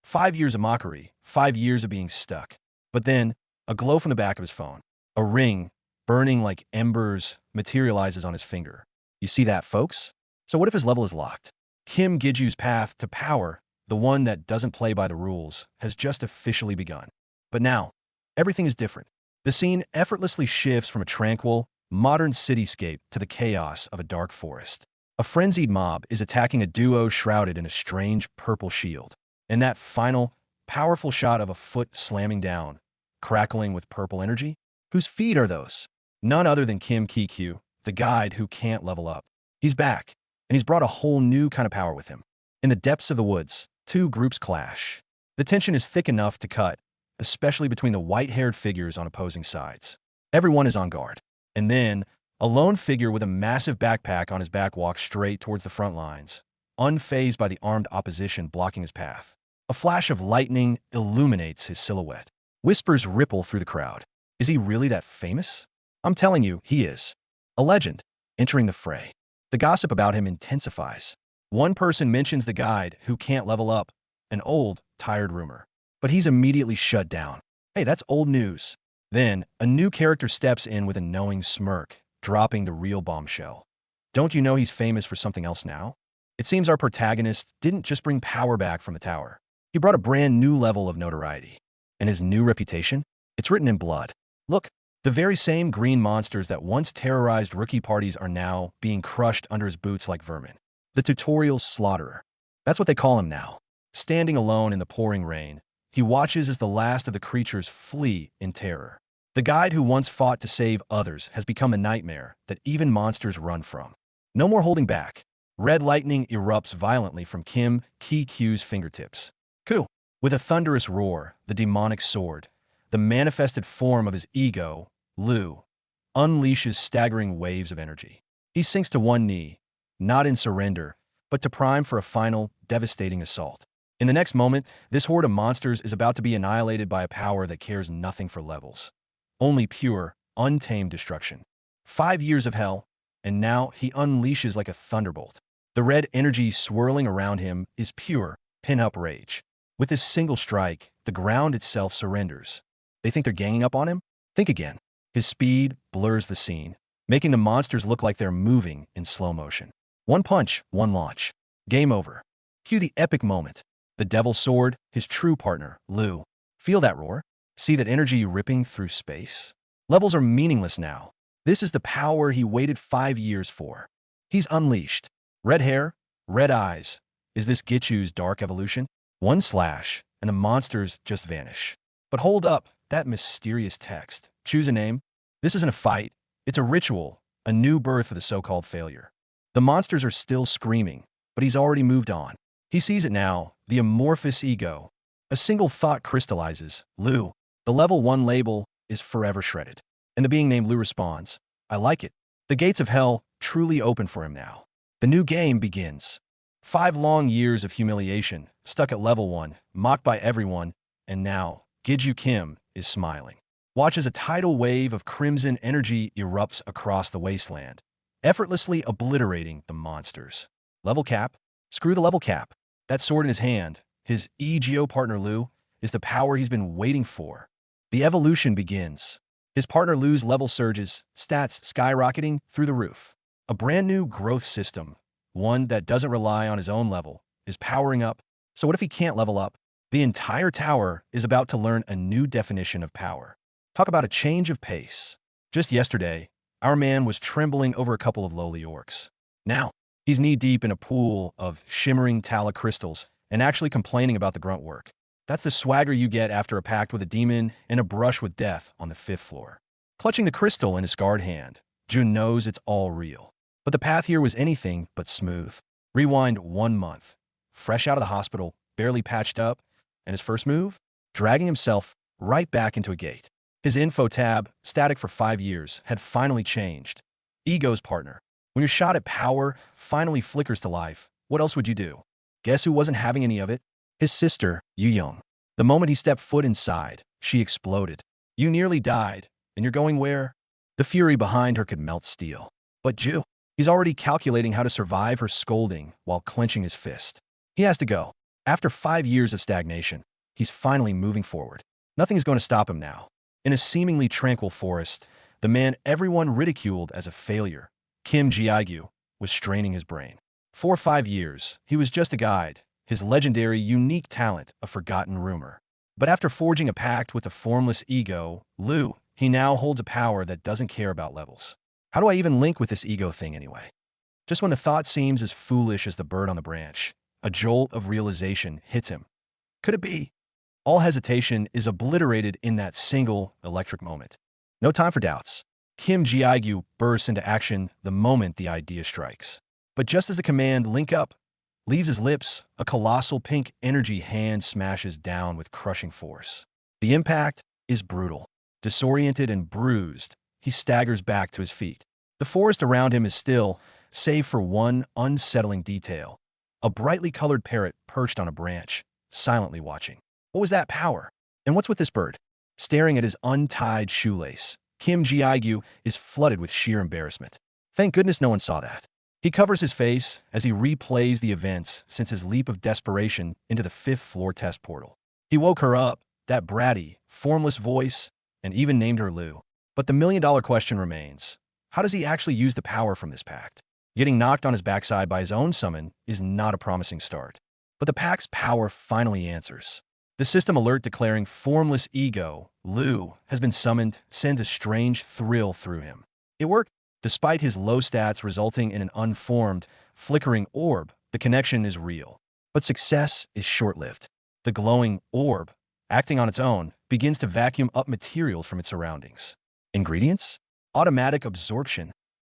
5 years of mockery, 5 years of being stuck. But then, a glow from the back of his phone. A ring, burning like embers, materializes on his finger. You see that, folks? So what if his level is locked? Kim Giju's path to power, the one that doesn't play by the rules, has just officially begun. But now, everything is different. The scene effortlessly shifts from a tranquil, modern cityscape to the chaos of a dark forest. A frenzied mob is attacking a duo shrouded in a strange purple shield. And that final, powerful shot of a foot slamming down, crackling with purple energy? Whose feet are those? None other than Kim Kikyu, the guide who can't level up. He's back, and he's brought a whole new kind of power with him. In the depths of the woods, two groups clash. The tension is thick enough to cut, especially between the white-haired figures on opposing sides. Everyone is on guard. And then, a lone figure with a massive backpack on his back walks straight towards the front lines, unfazed by the armed opposition blocking his path. A flash of lightning illuminates his silhouette. Whispers ripple through the crowd. Is he really that famous? I'm telling you, he is. A legend, entering the fray. The gossip about him intensifies. One person mentions the guide who can't level up, an old, tired rumor. But he's immediately shut down. Hey, that's old news. Then, a new character steps in with a knowing smirk, dropping the real bombshell. Don't you know he's famous for something else now? It seems our protagonist didn't just bring power back from the tower. He brought a brand new level of notoriety. And his new reputation? It's written in blood. Look, the very same green monsters that once terrorized rookie parties are now being crushed under his boots like vermin. The tutorial slaughterer. That's what they call him now. Standing alone in the pouring rain, he watches as the last of the creatures flee in terror. The guide who once fought to save others has become a nightmare that even monsters run from. No more holding back. Red lightning erupts violently from Kim Ki-Kyu's fingertips. Ku! With a thunderous roar, the demonic sword, the manifested form of his ego, Lu, unleashes staggering waves of energy. He sinks to one knee, not in surrender, but to prime for a final, devastating assault. In the next moment, this horde of monsters is about to be annihilated by a power that cares nothing for levels. Only pure, untamed destruction. 5 years of hell, and now he unleashes like a thunderbolt. The red energy swirling around him is pure, pin-up rage. With this single strike, the ground itself surrenders. They think they're ganging up on him? Think again. His speed blurs the scene, making the monsters look like they're moving in slow motion. One punch, one launch. Game over. Cue the epic moment. The devil's sword, his true partner, Lu. Feel that roar? See that energy ripping through space? Levels are meaningless now. This is the power he waited 5 years for. He's unleashed. Red hair, red eyes. Is this Gichu's dark evolution? One slash, and the monsters just vanish. But hold up, that mysterious text. Choose a name. This isn't a fight. It's a ritual, a new birth of the so-called failure. The monsters are still screaming, but he's already moved on. He sees it now, the amorphous ego. A single thought crystallizes. Lu. The level 1 label is forever shredded. And the being named Lu responds, I like it. The gates of hell truly open for him now. The new game begins. 5 long years of humiliation, stuck at level 1, mocked by everyone, and now, Giju Kim is smiling. Watch as a tidal wave of crimson energy erupts across the wasteland, effortlessly obliterating the monsters. Level cap? Screw the level cap. That sword in his hand, his EGO partner Lu, is the power he's been waiting for. The evolution begins. His partner Lu's level surges, stats skyrocketing through the roof. A brand new growth system, one that doesn't rely on his own level, is powering up. So what if he can't level up? The entire tower is about to learn a new definition of power. Talk about a change of pace. Just yesterday, our man was trembling over a couple of lowly orcs. Now, he's knee-deep in a pool of shimmering tala crystals and actually complaining about the grunt work. That's the swagger you get after a pact with a demon and a brush with death on the 5th floor. Clutching the crystal in his scarred hand, Jun knows it's all real. But the path here was anything but smooth. Rewind 1 month. Fresh out of the hospital, barely patched up, and his first move? Dragging himself right back into a gate. His info tab, static for 5 years, had finally changed. Ego's partner. When your shot at power finally flickers to life, what else would you do? Guess who wasn't having any of it? His sister, Young. The moment he stepped foot inside, she exploded. You nearly died, and you're going where? The fury behind her could melt steel. But Ju, he's already calculating how to survive her scolding while clenching his fist. He has to go. After 5 years of stagnation, he's finally moving forward. Nothing is going to stop him now. In a seemingly tranquil forest, the man everyone ridiculed as a failure, Kim Ji-gyu, was straining his brain. For 5 years, he was just a guide, his legendary, unique talent a forgotten rumor. But after forging a pact with the formless ego, Liu, he now holds a power that doesn't care about levels. How do I even link with this ego thing anyway? Just when the thought seems as foolish as the bird on the branch, a jolt of realization hits him. Could it be? All hesitation is obliterated in that single electric moment. No time for doubts. Kim Ji-gyu bursts into action the moment the idea strikes. But just as the command "link up" leaves his lips, a colossal pink energy hand smashes down with crushing force. The impact is brutal. Disoriented and bruised, he staggers back to his feet. The forest around him is still, save for one unsettling detail. A brightly colored parrot perched on a branch, silently watching. What was that power? And what's with this bird? Staring at his untied shoelace, Kim Ji-gyu is flooded with sheer embarrassment. Thank goodness no one saw that. He covers his face as he replays the events since his leap of desperation into the 5th-floor test portal. He woke her up, that bratty, formless voice, and even named her Liu. But the million-dollar question remains. How does he actually use the power from this pact? Getting knocked on his backside by his own summon is not a promising start. But the pact's power finally answers. The system alert declaring formless ego, Liu, has been summoned sends a strange thrill through him. It worked. Despite his low stats resulting in an unformed, flickering orb, the connection is real. But success is short-lived. The glowing orb, acting on its own, begins to vacuum up materials from its surroundings. Ingredients? Automatic absorption.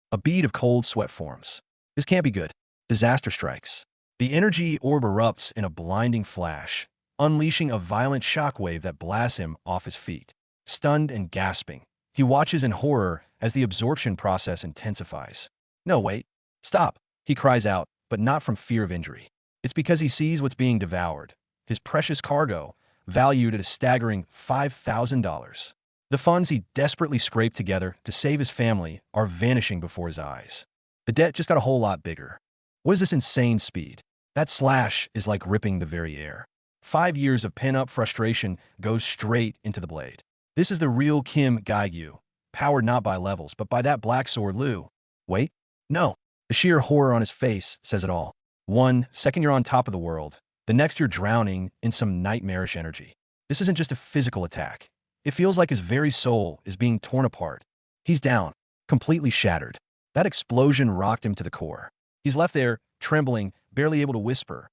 A bead of cold sweat forms. This can't be good. Disaster strikes. The energy orb erupts in a blinding flash, unleashing a violent shockwave that blasts him off his feet. Stunned and gasping, he watches in horror as the absorption process intensifies. No, wait. Stop, he cries out, but not from fear of injury. It's because he sees what's being devoured. His precious cargo, valued at a staggering $5,000. The funds he desperately scraped together to save his family are vanishing before his eyes. The debt just got a whole lot bigger. What is this insane speed? That slash is like ripping the very air. 5 years of pent-up frustration goes straight into the blade. This is the real Kim Ji-gyu, powered not by levels, but by that black sword Liu. Wait, no. The sheer horror on his face says it all. 1 second you're on top of the world, the next you're drowning in some nightmarish energy. This isn't just a physical attack. It feels like his very soul is being torn apart. He's down, completely shattered. That explosion rocked him to the core. He's left there, trembling, barely able to whisper.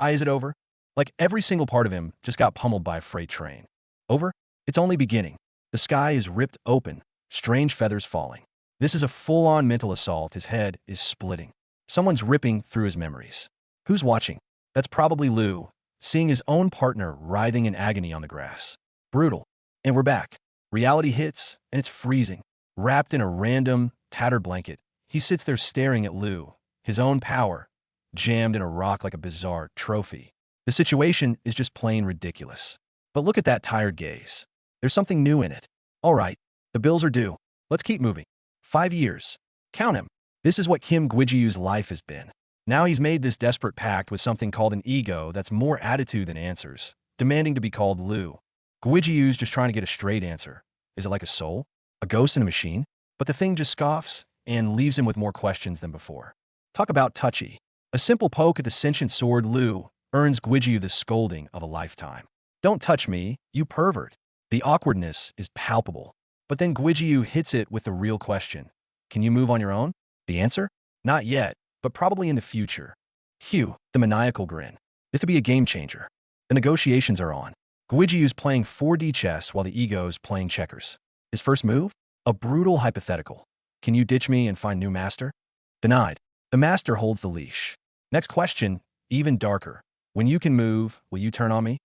Is it over? Like every single part of him just got pummeled by a freight train. Over? It's only beginning. The sky is ripped open, strange feathers falling. This is a full-on mental assault. His head is splitting. Someone's ripping through his memories. Who's watching? That's probably Liu, seeing his own partner writhing in agony on the grass. Brutal. And we're back. Reality hits, and it's freezing. Wrapped in a random, tattered blanket, he sits there staring at Liu, his own power, jammed in a rock like a bizarre trophy. The situation is just plain ridiculous. But look at that tired gaze. There's something new in it. All right, the bills are due. Let's keep moving. 5 years. Count him. This is what Kim Ji-gyu's life has been. Now he's made this desperate pact with something called an ego that's more attitude than answers, demanding to be called Liu. Ji-gyu's just trying to get a straight answer. Is it like a soul? A ghost in a machine? But the thing just scoffs and leaves him with more questions than before. Talk about touchy. A simple poke at the sentient sword Liu earns Ji-gyu the scolding of a lifetime. Don't touch me, you pervert. The awkwardness is palpable. But then Ji-gyu hits it with the real question. Can you move on your own? The answer? Not yet, but probably in the future. Hugh, the maniacal grin. This could be a game changer. The negotiations are on. Ji-gyu's playing 4D chess while the ego's playing checkers. His first move? A brutal hypothetical. Can you ditch me and find new master? Denied. The master holds the leash. Next question, even darker. When you can move, will you turn on me?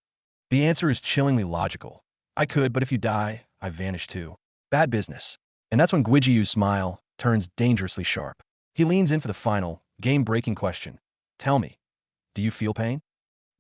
The answer is chillingly logical. I could, but if you die, I vanish too. Bad business. And that's when Ji-gyu's smile turns dangerously sharp. He leans in for the final, game-breaking question. Tell me, do you feel pain?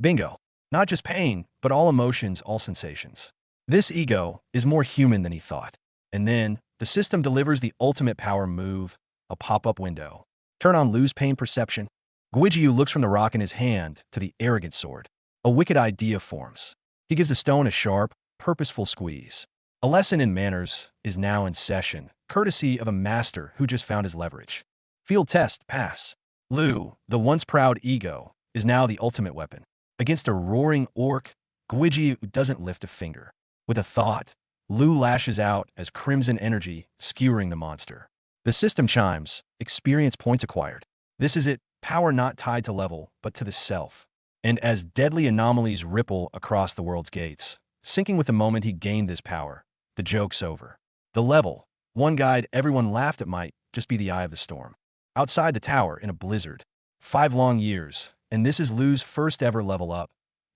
Bingo. Not just pain, but all emotions, all sensations. This ego is more human than he thought. And then, the system delivers the ultimate power move, a pop-up window. Turn on lose pain perception. Guijiu looks from the rock in his hand to the arrogant sword. A wicked idea forms. He gives the stone a sharp, purposeful squeeze. A lesson in manners is now in session, courtesy of a master who just found his leverage. Field test, pass. Lu, the once proud ego, is now the ultimate weapon. Against a roaring orc, Guijiu doesn't lift a finger. With a thought, Lu lashes out as crimson energy skewering the monster. The system chimes, experience points acquired. This is it, power not tied to level, but to the self. And as deadly anomalies ripple across the world's gates, syncing with the moment he gained this power, the joke's over. The level, one guide everyone laughed at might just be the eye of the storm. Outside the tower in a blizzard. 5 long years, and this is Lu's first ever level up.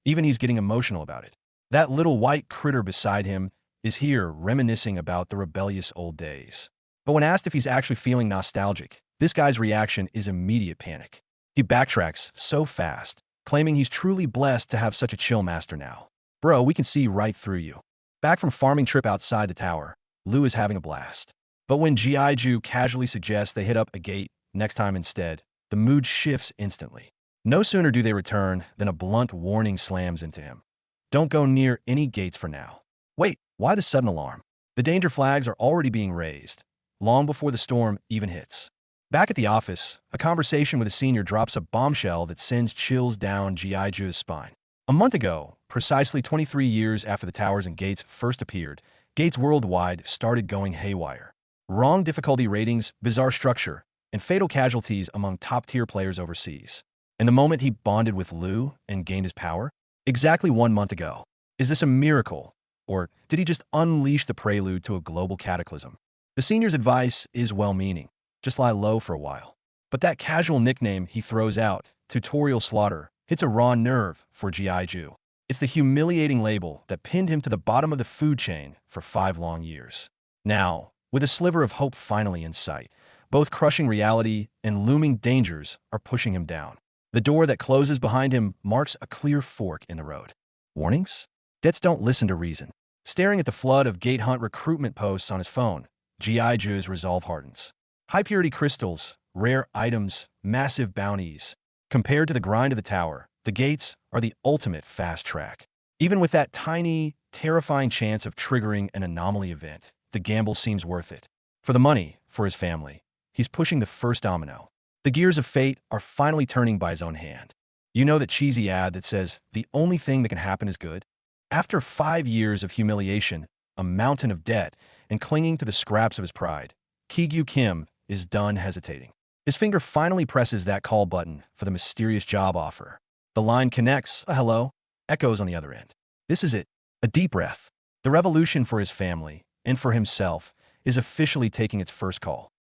Even he's getting emotional about it. That little white critter beside him is here reminiscing about the rebellious old days. But when asked if he's actually feeling nostalgic, this guy's reaction is immediate panic. He backtracks so fast, claiming he's truly blessed to have such a chill master now. Bro, we can see right through you. Back from farming trip outside the tower, Lu is having a blast. But when Jiaiju casually suggests they hit up a gate next time instead, the mood shifts instantly. No sooner do they return than a blunt warning slams into him. Don't go near any gates for now. Wait, why the sudden alarm? The danger flags are already being raised, long before the storm even hits. Back at the office, a conversation with a senior drops a bombshell that sends chills down Jiaiju's spine. A month ago, precisely 23 years after the towers and gates first appeared, gates worldwide started going haywire. Wrong difficulty ratings, bizarre structure, and fatal casualties among top-tier players overseas. And the moment he bonded with Lu and gained his power? Exactly 1 month ago. Is this a miracle? Or did he just unleash the prelude to a global cataclysm? The senior's advice is well-meaning. Just lie low for a while. But that casual nickname he throws out, tutorial slaughter, hits a raw nerve for Jiaiju. It's the humiliating label that pinned him to the bottom of the food chain for 5 long years. Now, with a sliver of hope finally in sight, both crushing reality and looming dangers are pushing him down. The door that closes behind him marks a clear fork in the road. Warnings? Debts don't listen to reason. Staring at the flood of gate hunt recruitment posts on his phone, Jiaiju's resolve hardens. High-purity crystals, rare items, massive bounties. Compared to the grind of the tower, the gates are the ultimate fast track. Even with that tiny, terrifying chance of triggering an anomaly event, the gamble seems worth it. For the money, for his family, he's pushing the first domino. The gears of fate are finally turning by his own hand. You know that cheesy ad that says, the only thing that can happen is good? After 5 years of humiliation, a mountain of debt, and clinging to the scraps of his pride, Kigyu Kim is done hesitating. His finger finally presses that call button for the mysterious job offer. The line connects, a hello, echoes on the other end. This is it, a deep breath. The revolution for his family, and for himself, is officially taking its first call.